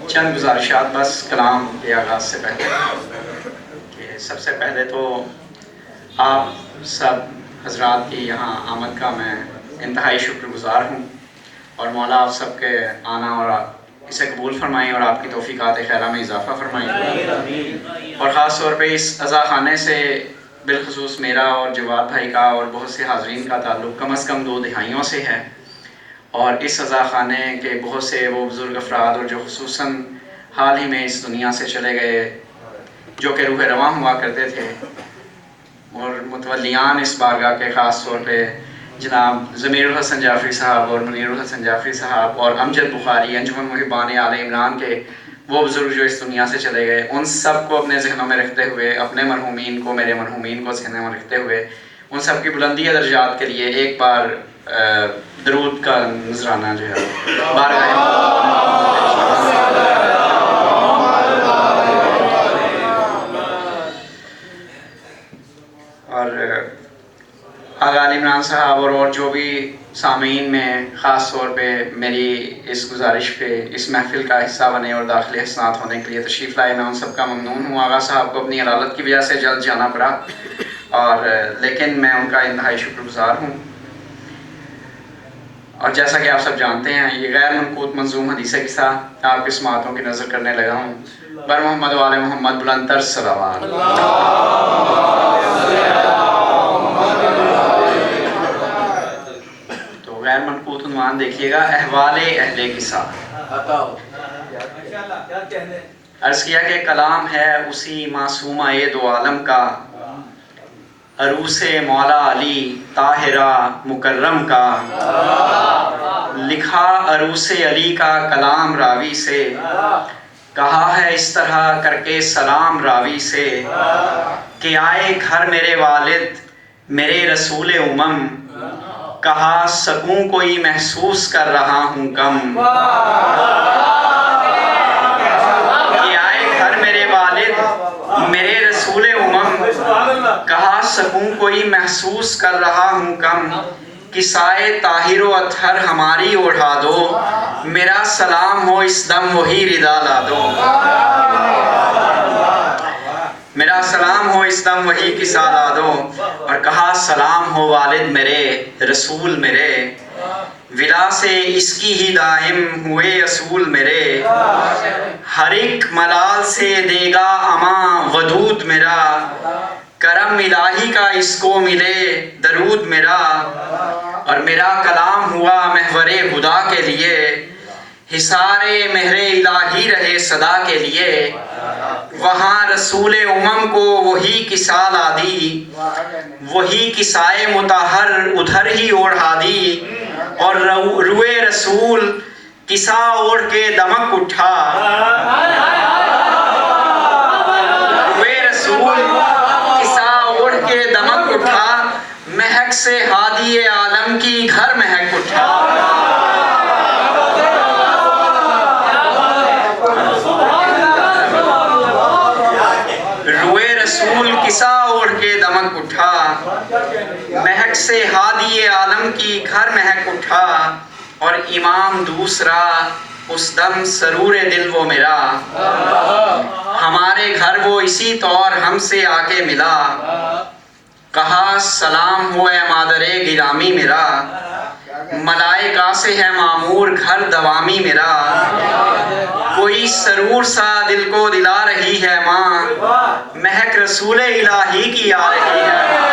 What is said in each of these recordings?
चंद गुजारिशात बस कलाम के आगाज़ से पहले कि सबसे पहले तो आप सब हजरात की यहाँ आमद का मैं इंतहाई शुक्रगुज़ार हूँ और मौला आप सबके आना और इसे कबूल फरमाएँ और आपकी तौफ़ीक़ात खैरा में इजाफ़ा फरमाएँ। और ख़ास तौर पे इस अज़ा ख़ाने से बिलख़ुसूस मेरा और जवाद भाई का और बहुत से हाज़रीन का ताल्लुक़ कम अज़ कम 2 दिहाइयों से है और इस अज़ा ख़ाने के बहुत से वो बुज़ुर्ग अफ़राद और जो ख़ुसूसन हाल ही में इस दुनिया से चले गए जो कि रूह रवां हुआ करते थे और मुतवल्लियान इस बारगाह के ख़ास तौर पे जनाब ज़मीरुल हसन जाफ़री साहब और मुनीरुल हसन जाफ़री साहब और अमजद बुखारी अंजुमन मुहिब्बान आले इमरान के वो बुज़ुर्ग जो इस दुनिया से चले गए, उन सब को अपने ज़हनों में रखते हुए, अपने मरहूमीन को, मेरे मरहूमीन को ज़हनों में रखते हुए उन सब की बुलंदी दर्जात के लिए एक बार दरूद का नजराना जो है और आगा इमरान साहब और जो भी सामीन में ख़ास तौर पे मेरी इस गुजारिश पे इस महफ़िल का हिस्सा बने और दाखिल हसनात होने के लिए तशरीफ़ लाए, मैं उन सब का ममनून हूँ। आगा साहब को अपनी अदालत की वजह से जल्द जाना पड़ा और लेकिन मैं उनका इंतहाई शुक्रगुज़ार हूँ। और जैसा कि आप सब जानते हैं, ये गैर मनकूत मंजूम हदीस किस्सा आपकी समातों की नज़र करने लगा हूँ। बर मोहम्मद वाले मोहम्मद बुलंदतर सलावत। तो गैर मनकूत उन्वान देखिएगा, अहवाले अहले किस्सा। अर्ज़ किया कि कलाम है उसी मासूमा ए दो आलम का, अरूसे मौला अली ताहिरा मुकर्रम का, लिखा अरूसे अली का कलाम रावी से, कहा है इस तरह करके सलाम रावी से कि आए घर मेरे वालिद मेरे रसूल उमम, कहा सकूं कोई महसूस कर रहा हूँ कम। कि आए घर मेरे वालिद मेरे रसूल उमम, कहा सकूं कोई महसूस कर रहा हूँ कम। किसाए ताहिरो अत्हर हमारी ओढ़ा दो, मेरा सलाम हो इस दम वही रिदा ला दो। मेरा सलाम हो इस दम वही किसा ला दो। और कहा सलाम हो वालिद मेरे रसूल मेरे, विला से इसकी ही दाइम हुए असूल मेरे। हर एक मलाल से देगा अमा वदूद मेरा, करम इलाही का इसको मिले दरूद मेरा। और मेरा कलाम हुआ महवरे हुदा के लिए, हिसारे मेहरे इलाही रहे सदा के लिए। वहाँ रसूल उमम को वही किसा ला दी, वही किसाए मुताहर उधर ही ओढ़ा दी। और रुए रसूल किसा ओढ़ के दमक उठा, रुए रसूल किसा ओढ़ के दमक उठा। महक से हादी आलम की घर महक उठा। रुए रसूल किसा ओढ़ के दमक उठा, महक से हादी आलम की घर महक उठा। और इमाम दूसरा उस दम सरूर दिल वो मेरा, हमारे घर वो इसी तौर हमसे आके मिला। कहा सलाम हो ए मादरे गिरामी मेरा, मलाइका से है मामूर घर दवामी मेरा। कोई सरूर सा दिल को दिला रही है माँ, महक रसूल इलाही की आ रही है।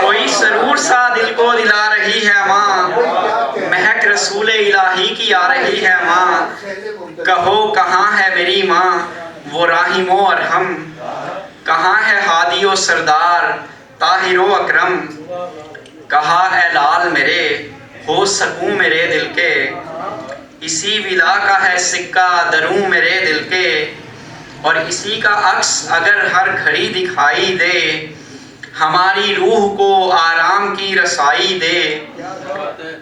कोई सरूर सा दिल को दिला रही है माँ, महक रसूल इलाही की आ रही है माँ। कहो कहाँ है मेरी माँ वो राहिमो अरहम, कहाँ है हादियो सरदार ताहिरो अकरम। कहा है लाल मेरे हो सकूं मेरे दिल के, इसी विला का है सिक्का दरूं मेरे दिल के। और इसी का अक्स अगर हर घड़ी दिखाई दे, हमारी रूह को आराम की रसाई दे।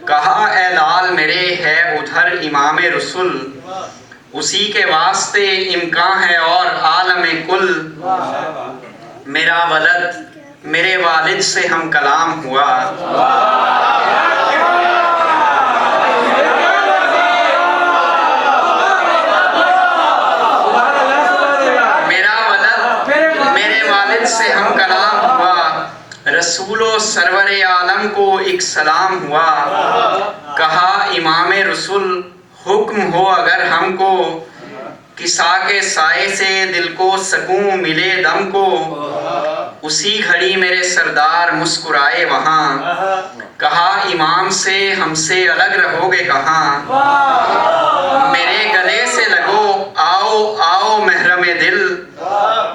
कहा ए लाल मेरे है उधर इमाम रसूल, उसी के वास्ते इम्कान है और आलम कुल। मेरा वलद मेरे वालिद से हम कलाम हुआ। मेरा वलद मेरे वालिद से हम कलाम हुआ। रसूलो सरवरे आलम को एक सलाम हुआ। कहा इमाम रसूल हुक्म हो अगर हमको, किसा के साए से दिल को सकून मिले दम को। उसी घड़ी मेरे सरदार मुस्कुराए वहाँ। कहा इमाम से हमसे अलग रहोगे कहाँ। मेरे गले से लगो आओ आओ महरम दिल।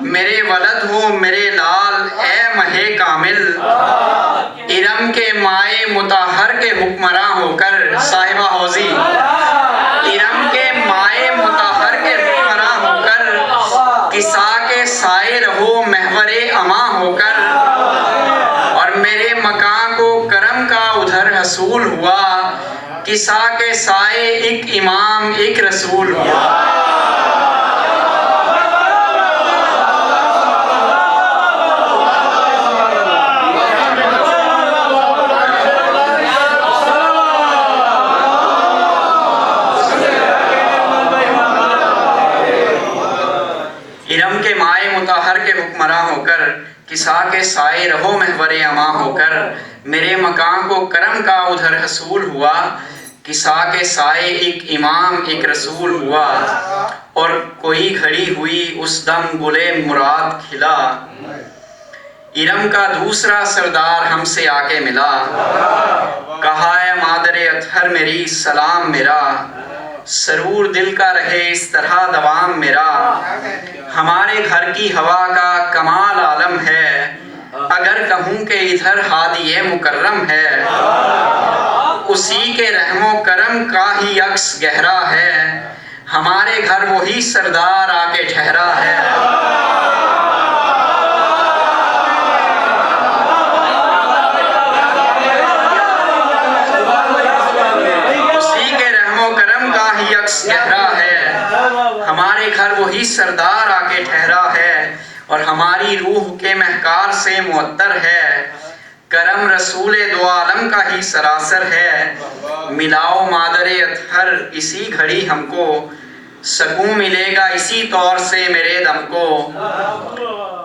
मेरे वलद हो मेरे लाल ए महे कामिल। इरम के माए मुताहर के हुक्मरां होकर, साहिबा हौजी, इरम के माए मुताहर के हुक्मरां होकर, किसा के साए रहो महवरे अमा होकर। और मेरे मकान को करम का उधर हसूल हुआ। किसा के साए एक इमाम एक रसूल हुआ। इरम के माए मुताहर के हुक्मरां होकर, किसा के साए रहो महवरे अमा होकर। मेरे मकान को करम का उधर हसूल हुआ। किसा के साए एक इमाम एक रसूल हुआ। और कोई घड़ी हुई उस दम गुले मुराद खिला। इरम का दूसरा सरदार हमसे आके मिला। कहा है मादरे अतहर मेरी सलाम मेरा। सरूर दिल का रहे इस तरह दवाम मेरा। हमारे घर की हवा का कमाल आलम है। अगर कहूँ कि इधर हादिये मुकर्रम है। उसी के रहमो करम का ही अक्स गहरा है। हमारे घर वही सरदार आके ठहरा है। गहरा है। हमारे घर वही सरदार आके ठहरा है। और हमारी रूह के महकार से मुअत्तर है। करम रसूल दो आलम का ही सरासर है। मिलाओ मादरे अतहर इसी घड़ी हमको। सकून मिलेगा इसी तौर से मेरे दम को।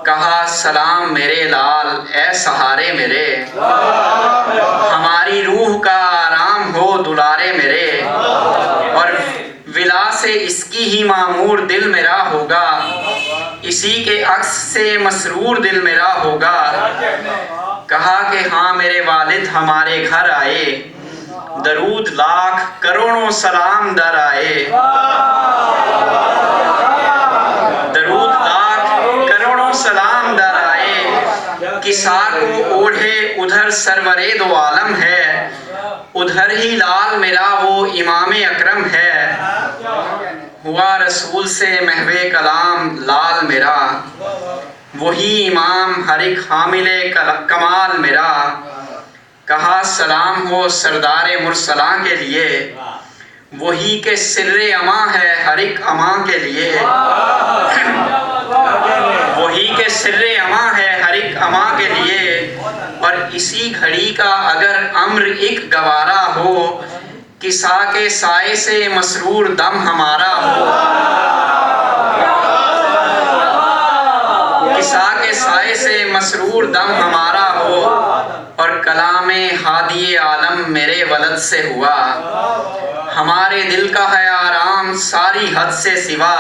कहा सलाम मेरे लाल ए सहारे मेरे। हमारी रूह का आराम हो दुलारे मेरे। और विला से इसकी ही मामूर दिल मेरा होगा। इसी के अक्स से मसरूर दिल मेरा होगा। कहा कि हाँ मेरे वालिद हमारे घर आए। दरूद लाख करोड़ों सलाम दर आए। दरूद लाख करोड़ों सलाम दर आए। किसा को ओढ़े उधर सरवरे दो आलम है। उधर ही लाल मेरा वो इमाम अकरम है। हुआ रसूल से महवे कलाम लाल मेरा। वही इमाम हर एक हामिले कमाल मेरा। कहा सलाम हो सरदारे मुरसला के लिए। वही के सिर्रे अमा है हर एक अमा के लिए। वही के सिर्रे अमा है हर एक अमा के लिए। और इसी घड़ी का अगर अम्र एक गवारा हो। किसा के साए से मसरूर दम हमारा हो। किसा के साए से मसरूर दम हमारा हो। और कलामे हादिये आलम मेरे वलद से हुआ। हमारे दिल का है आराम सारी हद से सिवा।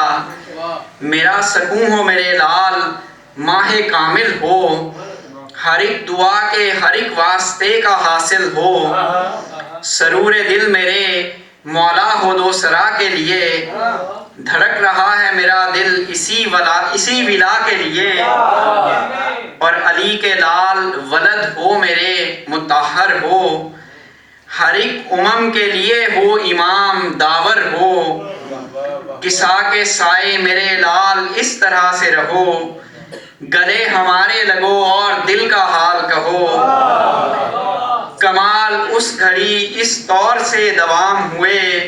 मेरा सकून हो मेरे लाल माहे कामिल हो। हर एक दुआ के हर एक वास्ते का हासिल हो। सरूरे दिल मेरे मौला हो दो सरा के लिए। धड़क रहा है मेरा दिल इसी विला के लिए। और अली के लाल वलद हो मेरे मुताहर हो। हर एक उमम के लिए हो इमाम दावर हो। किसा के साए मेरे लाल इस तरह से रहो। गले हमारे लगो और दिल का हाल कहो। कमाल उस घड़ी इस तौर से दवाम हुए।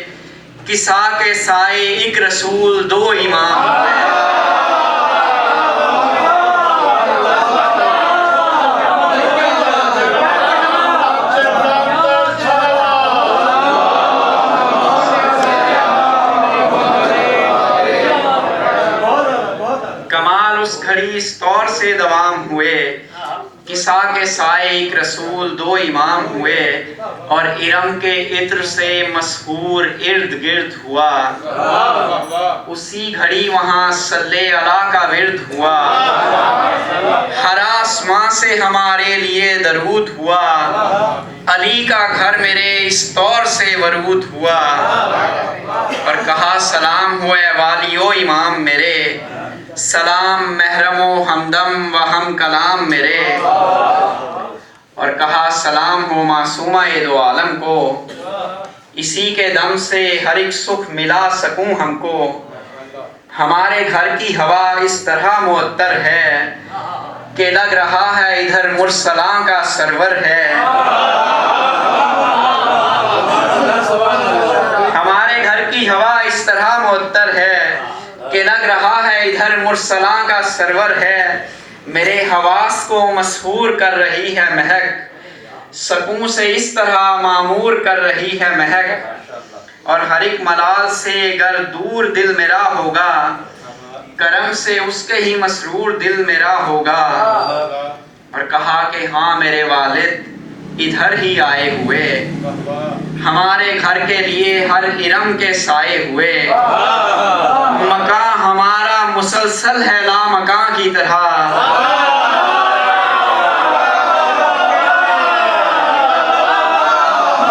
किसा के साए एक रसूल दो इमाम हुए। दवाम हुए, किसा के साए एक रसूल दो इमाम हुए, और इरम के इत्र से मशहूर इर्द गिर्द हुआ। उसी घड़ी वहाँ सल्ले अला का विर्द हुआ, हर आसमां से हमारे लिए दरूद हुआ। अली का घर मेरे इस तौर से वरूद हुआ, और कहा सलाम हो ए वालियो इमाम मेरे, सलाम महरमो हमदम व हम कलाम मेरे। और कहा सलाम हो मासूमा ए दो आलम को, इसी के दम से हर एक सुख मिला सकूं हमको। हमारे घर की हवा इस तरह मुअत्तर है कि लग रहा है इधर मुरसला का सरवर है। हमारे घर की हवा इस तरह मुअत्तर है कि लग रहा है इधर मुरसला का सरवर है। मेरे हवास को मशहूर कर रही है महक, सकूं से इस तरह मामूर कर रही है महक। और हर एक मलाल से गर दूर दिल मेरा होगा, करम से उसके ही मसरूर दिल मेरा होगा। और कहा कि हाँ मेरे वालिद इधर ही आए हुए, हमारे घर के लिए हर इरम के साए हुए। मकां हमारा मुसलसल है ला मकां की तरह,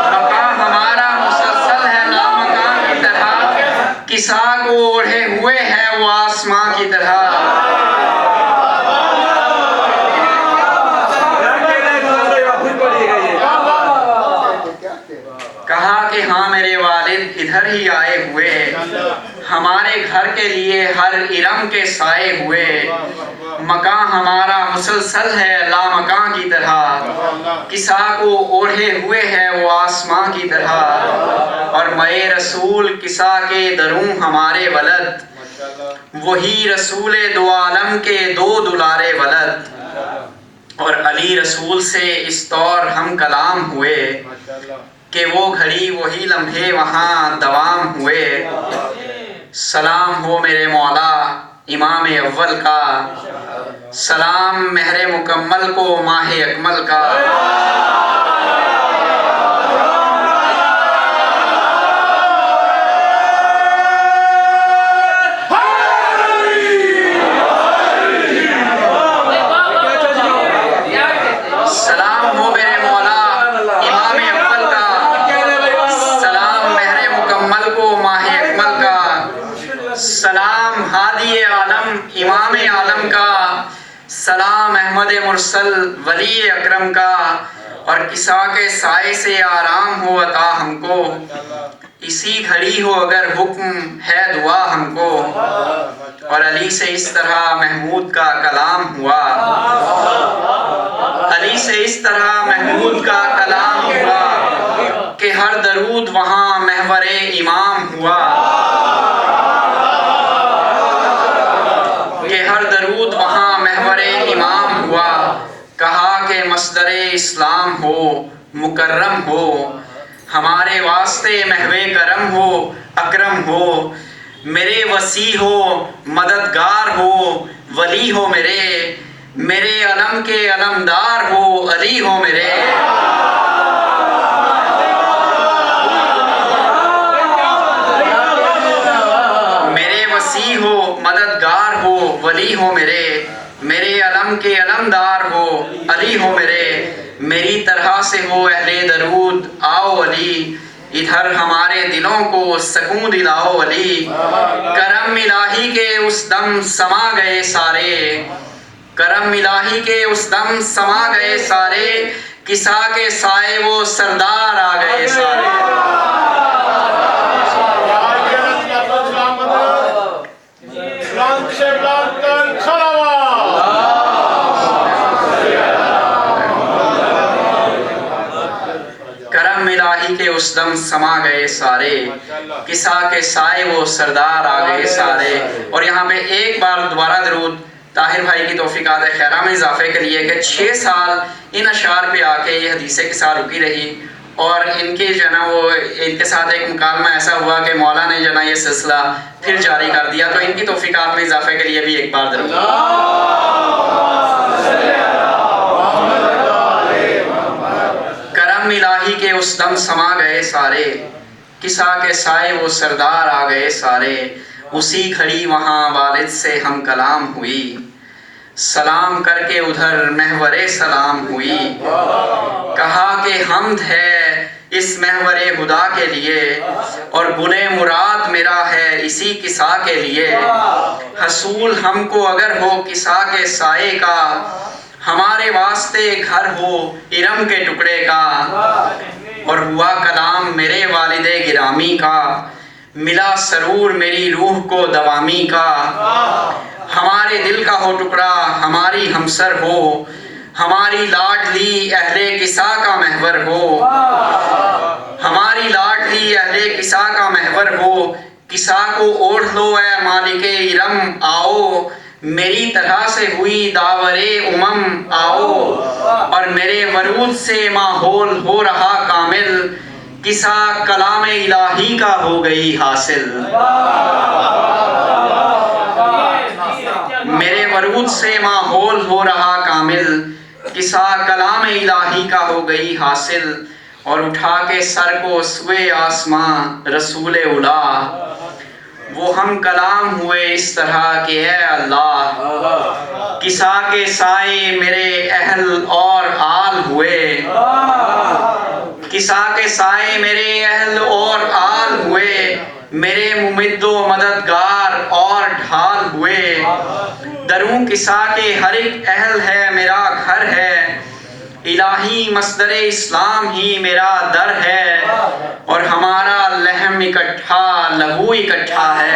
मकां हमारा मुसलसल है ला मकां की तरह। किसा को ओढ़े हुए है वो आसमां की तरह। कहा कि हाँ मेरे वालिद इधर ही आए हुए, हमारे घर के लिए हर इरम के साए हुए। मकान हमारा मुसलसल है ला मकान की तरह, किसा को ओढ़े हुए है वो आसमां की तरह। और मैं रसूल किसा के दरूं हमारे वलद, वही रसूल दो आलम के दो दुलारे वलद। और अली रसूल से इस तौर हम कलाम हुए कि वो घड़ी वही लम्हे वहाँ दवाम हुए। सलाम हो मेरे मौला इमाम अव्वल का, सलाम महरे मुकम्मल को माहे अकमल का। सलाम हादी आलम इमाम आलम का, सलाम अहमद मुरसल वली अकरम का। और किसा के साए से आराम हो अता हमको, इसी घड़ी हो अगर हुक्म है दुआ हमको। और अली से इस तरह महमूद का कलाम हुआ, अली से इस तरह महमूद का कलाम हुआ कि हर दरूद वहाँ महवरे इमाम हुआ। हर दरूद वहाँ महवरे इमाम हुआ। कहा कि मस्दरे इस्लाम हो मुकर्रम हो, हमारे वास्ते महवे करम हो अकरम हो। मेरे वसी हो मददगार हो वली हो मेरे, मेरे अलम के अलमदार हो अली हो मेरे। वसी हो मददगार हो वली हो मेरे, मेरे अलम के अलमदार हो अली हो मेरे। मेरी तरह से हो अहले दरूद आओ अली, इधर हमारे दिलों को सकून दिलाओ अली। करम इलाही के उस दम समा गए सारे, करम इलाही के उस दम समा गए सारे। किसा के साए वो सरदार आ गए सारे। करम इलाही के उस दम समा गए सारे, किसा के साए वो सरदार आ गए सारे। और यहाँ पे एक बार दोबारा दरूद ताहिर भाई की तौफीकात खैरा में इजाफे के लिए कि 6 साल इन अशार पे आके ये हदीसें के साथ रुकी रही। और इनके जो ना वो इनके साथ एक मुकालमा ऐसा हुआ कि मौला ने जो ना ये सिलसिला फिर जारी कर दिया। तो इनकी तौफीकात में इजाफे के लिए भी एक बार दरूद। उस दम समा गए सारे, किसा के साए वो सरदार आ गए सारे। उसी घड़ी वहाँ वालिद से हम कलाम हुई, सलाम करके उधर महवरे सलाम हुई। कहा कि हमद है इस महवरे हुदा के लिए, और बुने मुराद मेरा है इसी किसा के लिए। हसूल हमको अगर हो किसा के साए का, हमारे वास्ते घर हो इरम के टुकड़े का। और हुआ कलाम मेरे वालिदे गिरामी का, मिला सरूर मेरी रूह को दवामी का। हमारे दिल का हो टुकड़ा हमारी हमसर हो, हमारी लाडली अहले किसा का महवर हो। हमारी लाडली अहले किसा का महवर हो, किसा को ओढ़ लो ए मालिके इरम आओ। मेरी तरह से हुई दावरे उमम आओ, और मेरे वरूद से माहौल हो रहा कामिल, किसा कलाम इलाही का हो गई हासिल। मेरे वरूद से माहौल हो रहा कामिल, किसा कलाम इलाही का हो गई हासिल। और उठा के सर को सुए आसमां रसूले उला, वो हम कलाम हुए इस तरह के है अल्लाह। किसा के साए मेरे अहल और आल हुए, किसा के साए मेरे अहल और आल हुए। मेरे मुमिद्दो मददगार और ढाल हुए, दरूं किसा के हर एक अहल है मेरा घर है। इलाही मस्दर इस्लाम ही मेरा दर है, और हमारा लहम इकट्ठा लहू इकट्ठा है।